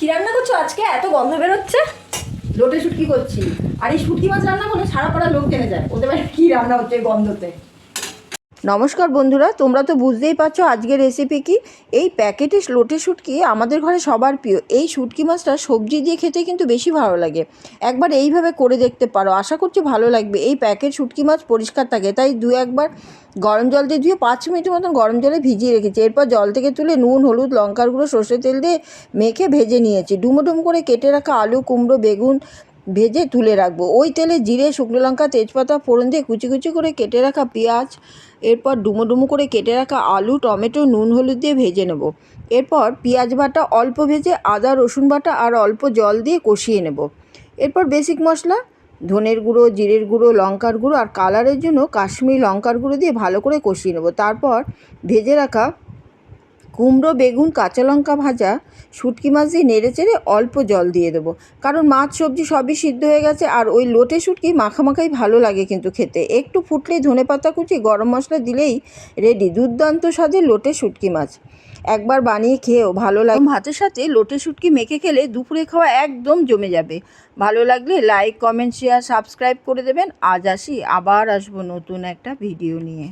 কি রান্না করছো আজকে? এত গন্ধ বেরোচ্ছে। লোটে শুটকি করছি। আর এই শুটকি মাছ রান্না করলে সারা পাড়া লোক জেনে যায় ওদের বাড়ি কী রান্না হচ্ছে এই গন্ধতে। নমস্কার বন্ধুরা, তোমরা তো বুঝতেই পারছো আজকের রেসিপি কি। এই প্যাকেটে লোটে শুটকি আমাদের ঘরে সবার প্রিয়। এই শুটকি মাছটা সবজি দিয়ে খেতে কিন্তু বেশি ভালো লাগে। একবার এইভাবে করে দেখতে পারো, আশা করছি ভালো লাগবে। এই প্যাকেট শুটকি মাছ পরিষ্কার থাকে, তাই একবার গরম জল দিয়ে ধুয়ে 5 মিনিটের মতন গরম জলে ভিজিয়ে রেখেছি। এরপর জল থেকে তুলে নুন, হলুদ, লঙ্কার গুঁড়ো, সর্ষের তেল দিয়ে মেখে ভেজে নিয়েছি। ডুমো ডুমো করে কেটে রাখা আলু, কুমড়ো, বেগুন ভেজে তুলে রাখবো। ওই তেলে জিরে, শুকনো লঙ্কা, তেজপাতা ফোড়ন দিয়ে কুচি কুচি করে কেটে রাখা পেঁয়াজ, এরপর ডুমো ডুমো করে কেটে রাখা আলু, টমেটো, নুন, হলুদ দিয়ে ভেজে নেব। এরপর পেঁয়াজ বাটা অল্প ভেজে আদা রসুন বাটা আর অল্প জল দিয়ে কষিয়ে নেব। এরপর বেসিক মশলা ধনের গুঁড়ো, জিরের গুঁড়ো, লঙ্কার গুঁড়ো আর কালারের জন্য কাশ্মীরি লঙ্কার গুঁড়ো দিয়ে ভালো করে কষিয়ে নেব। তারপর ভেজে রাখা কুমড়ো, বেগুন, কাঁচা লঙ্কা ভাজা শুটকি মাছ দিয়ে নেড়ে চেড়ে অল্প জল দিয়ে দেবো, কারণ মাছ সবজি সবই সিদ্ধ হয়ে গেছে। আর ওই লোটে শুটকি মাখামাখাই ভালো লাগে কিন্তু খেতে। একটু ফুটলেই ধনেপাতা কুচি, গরম মশলা দিলেই রেডি দুর্দান্ত স্বাদের লোটে শুটকি মাছ। একবার বানিয়ে খেয়েও ভালো লাগে। ভাতের সাথে লোটে শুটকি মেখে খেলে দুপুরে খাওয়া একদম জমে যাবে। ভালো লাগলে লাইক, কমেন্ট, শেয়ার, সাবস্ক্রাইব করে দেবেন। আজ আসি, আবার আসবো নতুন একটা ভিডিও নিয়ে।